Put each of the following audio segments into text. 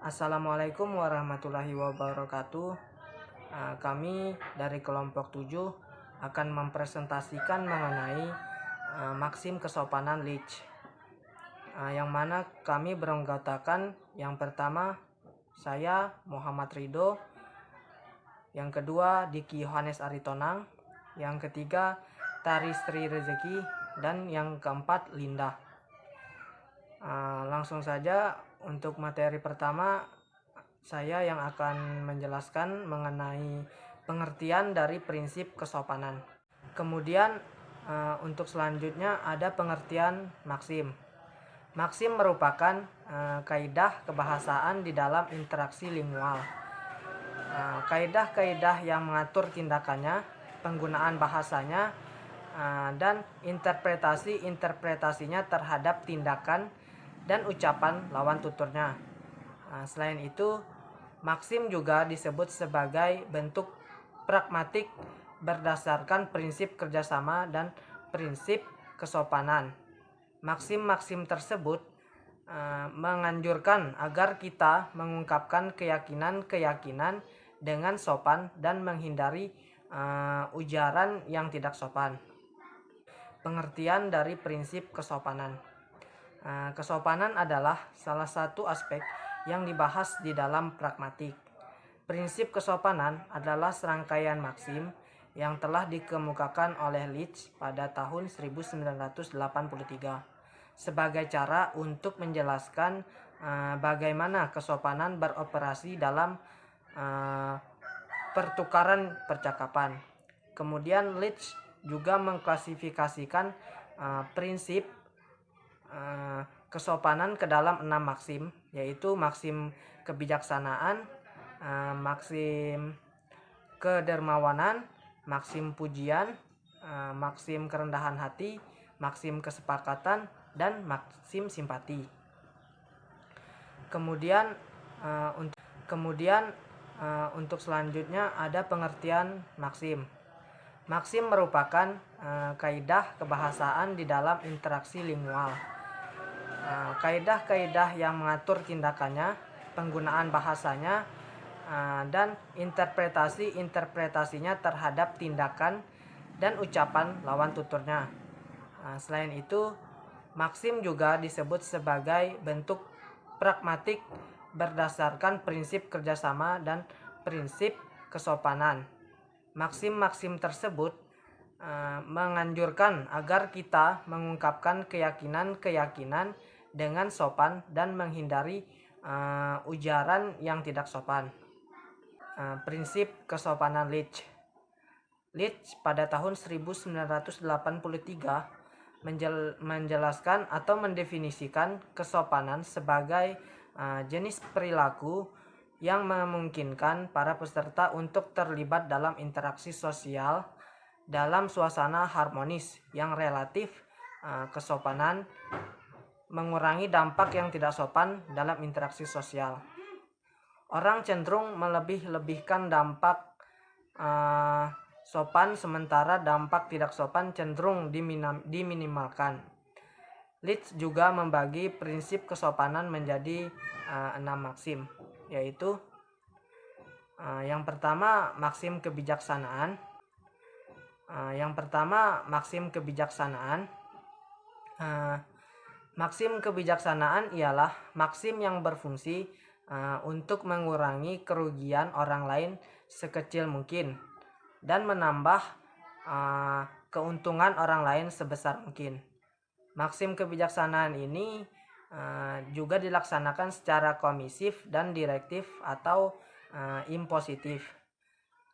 Assalamualaikum warahmatullahi wabarakatuh. Kami dari kelompok 7 akan mempresentasikan mengenai maksim kesopanan Leach, yang mana kami beranggotakan yang pertama saya Muhammad Ridho, yang kedua Diki Yohanes Aritonang, yang ketiga Tari Sri Rezeki, dan yang keempat Linda. Langsung saja untuk materi pertama, saya yang akan menjelaskan mengenai pengertian dari prinsip kesopanan. Kemudian untuk selanjutnya ada pengertian maksim. Maksim merupakan kaidah kebahasaan di dalam interaksi lingual. Kaidah-kaidah yang mengatur tindakannya, penggunaan bahasanya, dan interpretasinya terhadap tindakan dan ucapan lawan tuturnya. Selain itu, maksim juga disebut sebagai bentuk pragmatik berdasarkan prinsip kerjasama dan prinsip kesopanan. Maksim-maksim tersebut menganjurkan agar kita mengungkapkan keyakinan-keyakinan dengan sopan dan menghindari ujaran yang tidak sopan. Pengertian dari prinsip kesopanan. Kesopanan adalah salah satu aspek yang dibahas di dalam pragmatik. Prinsip kesopanan adalah serangkaian maksim yang telah dikemukakan oleh Leach pada tahun 1983 sebagai cara untuk menjelaskan bagaimana kesopanan beroperasi dalam pertukaran percakapan. Kemudian Leach juga mengklasifikasikan prinsip kesopanan ke dalam 6 maksim, yaitu maksim kebijaksanaan, maksim kedermawanan, maksim pujian, maksim kerendahan hati, maksim kesepakatan, dan maksim simpati. Kemudian untuk selanjutnya ada pengertian maksim. Maksim merupakan kaidah kebahasaan di dalam interaksi lingual. Kaidah-kaidah yang mengatur tindakannya, penggunaan bahasanya, dan interpretasinya terhadap tindakan dan ucapan lawan tuturnya. Selain itu, maksim juga disebut sebagai bentuk pragmatik berdasarkan prinsip kerjasama dan prinsip kesopanan. Maksim-maksim tersebut menganjurkan agar kita mengungkapkan keyakinan-keyakinan dengan sopan dan menghindari ujaran yang tidak sopan. Prinsip kesopanan Leach. Leach pada tahun 1983 menjelaskan atau mendefinisikan kesopanan sebagai jenis perilaku yang memungkinkan para peserta untuk terlibat dalam interaksi sosial dalam suasana harmonis yang relatif. Kesopanan mengurangi dampak yang tidak sopan dalam interaksi sosial. Orang cenderung melebih-lebihkan dampak sopan, sementara dampak tidak sopan cenderung diminimalkan. Leach juga membagi prinsip kesopanan menjadi 6 maksim, yaitu yang pertama maksim kebijaksanaan. Maksim kebijaksanaan ialah maksim yang berfungsi untuk mengurangi kerugian orang lain sekecil mungkin dan menambah keuntungan orang lain sebesar mungkin. Maksim kebijaksanaan ini juga dilaksanakan secara komisif dan direktif atau impositif.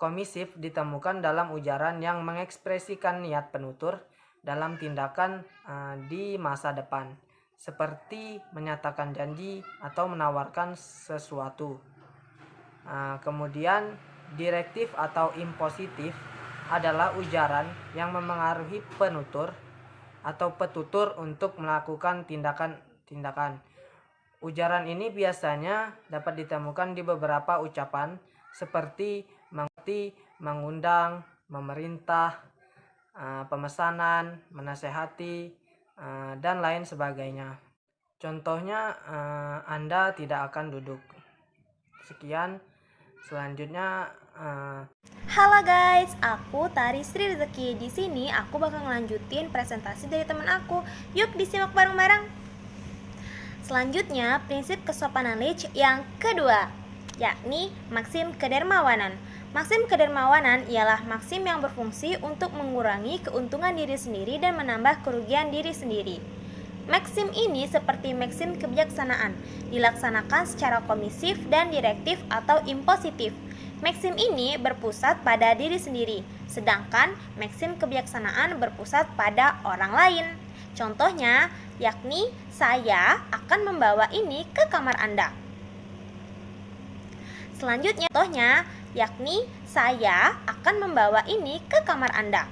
Komisif ditemukan dalam ujaran yang mengekspresikan niat penutur dalam tindakan di masa depan, seperti menyatakan janji atau menawarkan sesuatu. Kemudian direktif atau impositif adalah ujaran yang memengaruhi penutur atau petutur untuk melakukan tindakan. Ujaran ini biasanya dapat ditemukan di beberapa ucapan seperti mengundang, memerintah, pemesanan, menasehati, dan lain sebagainya. Contohnya, Anda tidak akan duduk. Sekian. Selanjutnya Halo guys, aku Tari Sri Rezeki. Di sini aku bakal ngelanjutin presentasi dari teman aku. Yuk disimak bareng-bareng. Selanjutnya, prinsip kesopanan Leach yang kedua, yakni maksim kedermawanan. Maksim kedermawanan ialah maksim yang berfungsi untuk mengurangi keuntungan diri sendiri dan menambah kerugian diri sendiri. Maksim ini seperti maksim kebijaksanaan, dilaksanakan secara komisif dan direktif atau impositif. Maksim ini berpusat pada diri sendiri, sedangkan maksim kebijaksanaan berpusat pada orang lain. Contohnya, yakni saya akan membawa ini ke kamar Anda. Selanjutnya, contohnya, yakni saya akan membawa ini ke kamar Anda.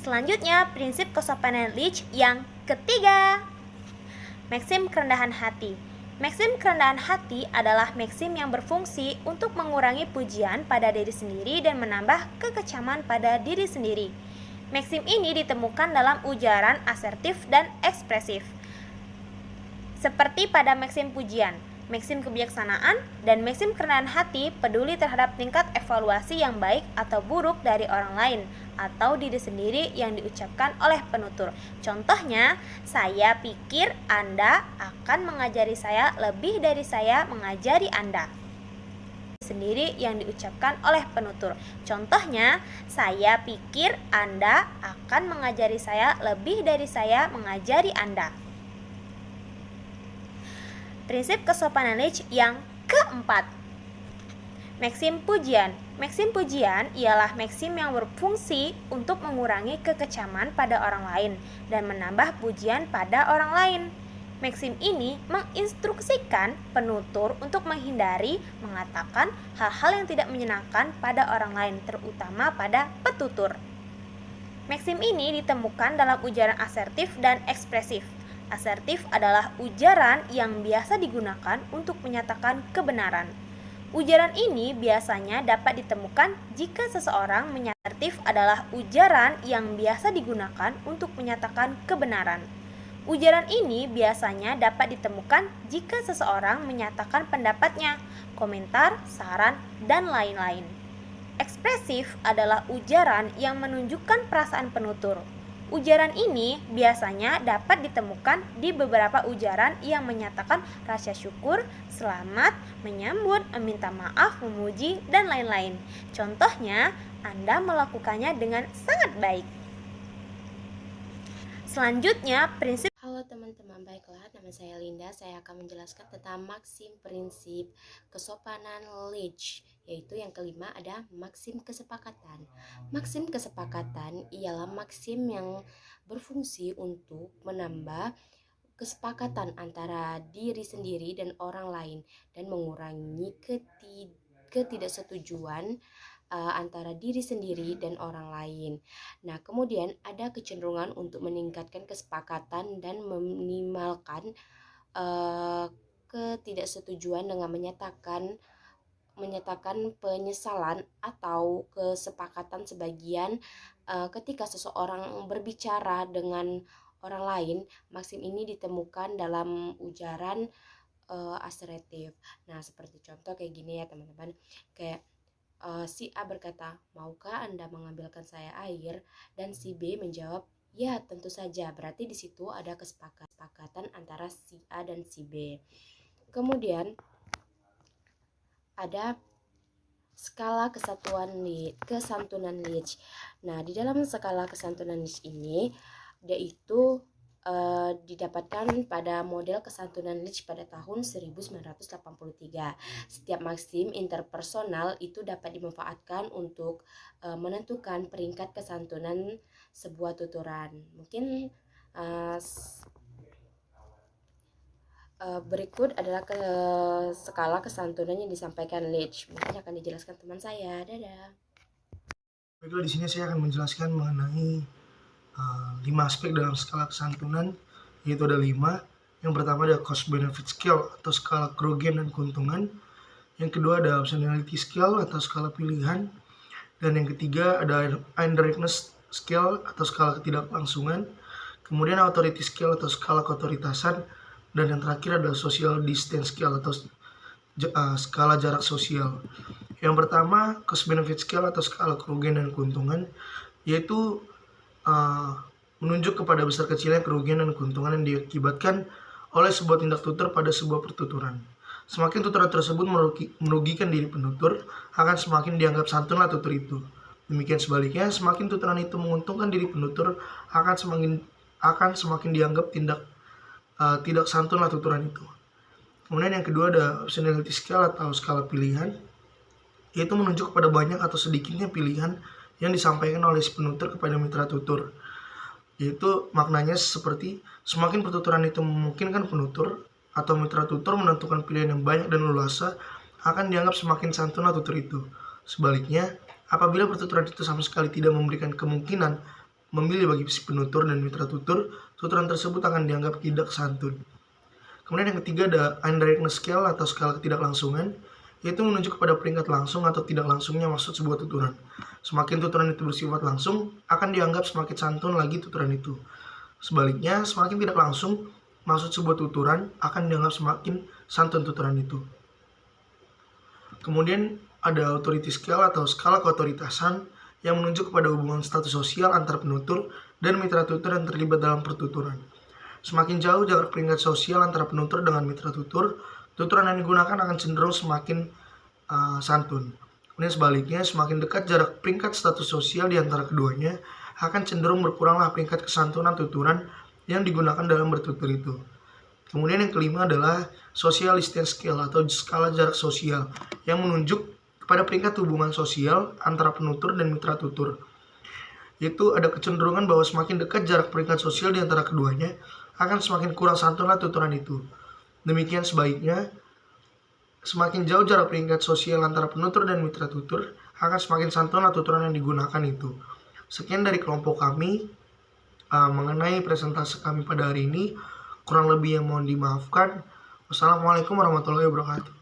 Selanjutnya, prinsip kesopanan Leach yang ketiga, maksim kerendahan hati. Maksim kerendahan hati adalah maksim yang berfungsi untuk mengurangi pujian pada diri sendiri dan menambah kekecaman pada diri sendiri. Maksim ini ditemukan dalam ujaran asertif dan ekspresif, seperti pada maksim pujian, maksim kebijaksanaan, dan maksim kerendahan hati peduli terhadap tingkat evaluasi yang baik atau buruk dari orang lain atau diri sendiri yang diucapkan oleh penutur. Contohnya, saya pikir Anda akan mengajari saya lebih dari saya mengajari Anda. Sendiri yang diucapkan oleh penutur. Contohnya, saya pikir Anda akan mengajari saya lebih dari saya mengajari Anda. Prinsip kesopanan Leach yang keempat, maksim pujian. Maksim pujian ialah maksim yang berfungsi untuk mengurangi kekecaman pada orang lain dan menambah pujian pada orang lain. Maksim ini menginstruksikan penutur untuk menghindari mengatakan hal-hal yang tidak menyenangkan pada orang lain, terutama pada petutur. Maksim ini ditemukan dalam ujaran asertif dan ekspresif. Asertif adalah ujaran yang biasa digunakan untuk menyatakan kebenaran. Ujaran ini biasanya dapat ditemukan jika seseorang asertif adalah ujaran yang biasa digunakan untuk menyatakan kebenaran. Ujaran ini biasanya dapat ditemukan jika seseorang menyatakan pendapatnya, komentar, saran, dan lain-lain. Ekspresif adalah ujaran yang menunjukkan perasaan penutur. Ujaran ini biasanya dapat ditemukan di beberapa ujaran yang menyatakan rasa syukur, selamat, menyambut, meminta maaf, memuji, dan lain-lain. Contohnya, Anda melakukannya dengan sangat baik. Selanjutnya, prinsip. Halo teman-teman, baiklah, nama saya Linda. Saya akan menjelaskan tentang maksim prinsip kesopanan Leach, yaitu yang kelima ada maksim kesepakatan. Maksim kesepakatan ialah maksim yang berfungsi untuk menambah kesepakatan antara diri sendiri dan orang lain dan mengurangi ketidaksetujuan antara diri sendiri dan orang lain. Nah, kemudian ada kecenderungan untuk meningkatkan kesepakatan dan meminimalkan ketidaksetujuan dengan menyatakan penyesalan atau kesepakatan sebagian ketika seseorang berbicara dengan orang lain. Maksim ini ditemukan dalam ujaran asertif. Nah, seperti contoh kayak gini ya teman-teman, kayak si A berkata, maukah Anda mengambilkan saya air? Dan si B menjawab, ya tentu saja. Berarti di situ ada kesepakatan antara si A dan si B. Kemudian ada skala kesantunan Leach. Nah, di dalam skala kesantunan Leach ini, dia itu didapatkan pada model kesantunan Leach pada tahun 1983. Setiap maksim interpersonal itu dapat dimanfaatkan untuk menentukan peringkat kesantunan sebuah tuturan. Mungkin berikut adalah skala kesantunan yang disampaikan Leach. Mungkin akan dijelaskan teman saya. Dadah. Baiklah, di sini saya akan menjelaskan mengenai 5 aspek dalam skala kesantunan, yaitu ada 5. Yang pertama ada cost benefit scale atau skala kerugian dan keuntungan. Yang kedua ada optionality scale atau skala pilihan. Dan yang ketiga ada indirectness scale atau skala ketidaklangsungan. Kemudian authority scale atau skala keotoritasan. Dan yang terakhir adalah social distance scale atau skala jarak sosial. Yang pertama, cost benefit scale atau skala kerugian dan keuntungan, yaitu menunjuk kepada besar kecilnya kerugian dan keuntungan yang diakibatkan oleh sebuah tindak tutur pada sebuah pertuturan. Semakin tuturan tersebut merugikan diri penutur, akan semakin dianggap santunlah tutur itu. Demikian sebaliknya, semakin tuturan itu menguntungkan diri penutur, akan semakin dianggap tidak santunlah tuturan itu. Kemudian yang kedua ada optionality scale atau skala pilihan, yaitu menunjuk kepada banyak atau sedikitnya pilihan yang disampaikan oleh si penutur kepada mitra tutur. Yaitu maknanya seperti semakin pertuturan itu memungkinkan penutur atau mitra tutur menentukan pilihan yang banyak dan leluasa, akan dianggap semakin santunlah tutur itu. Sebaliknya, apabila pertuturan itu sama sekali tidak memberikan kemungkinan memilih bagi si penutur dan mitra tutur, tuturan tersebut akan dianggap tidak santun. Kemudian yang ketiga ada indirectness scale atau skala ketidaklangsungan, yaitu menunjuk kepada peringkat langsung atau tidak langsungnya maksud sebuah tuturan. Semakin tuturan itu bersifat langsung, akan dianggap semakin santun lagi tuturan itu. Sebaliknya, semakin tidak langsung maksud sebuah tuturan, akan dianggap semakin santun tuturan itu. Kemudian ada authority scale atau skala keotoritasan yang menunjuk kepada hubungan status sosial antara penutur dan mitra tutur yang terlibat dalam pertuturan. Semakin jauh jarak peringkat sosial antara penutur dengan mitra tutur, tuturan yang digunakan akan cenderung semakin santun. Kemudian sebaliknya, semakin dekat jarak peringkat status sosial di antara keduanya, akan cenderung berkuranglah peringkat kesantunan tuturan yang digunakan dalam bertutur itu. Kemudian yang kelima adalah social distance scale atau skala jarak sosial yang menunjuk kepada peringkat hubungan sosial antara penutur dan mitra tutur. Yaitu ada kecenderungan bahwa semakin dekat jarak peringkat sosial di antara keduanya, akan semakin kurang santunlah tuturan itu. Demikian sebaliknya, semakin jauh jarak peringkat sosial antara penutur dan mitra tutur, akan semakin santunlah tuturan yang digunakan itu. Sekian dari kelompok kami mengenai presentasi kami pada hari ini. Kurang lebih yang mohon dimaafkan. Wassalamualaikum warahmatullahi wabarakatuh.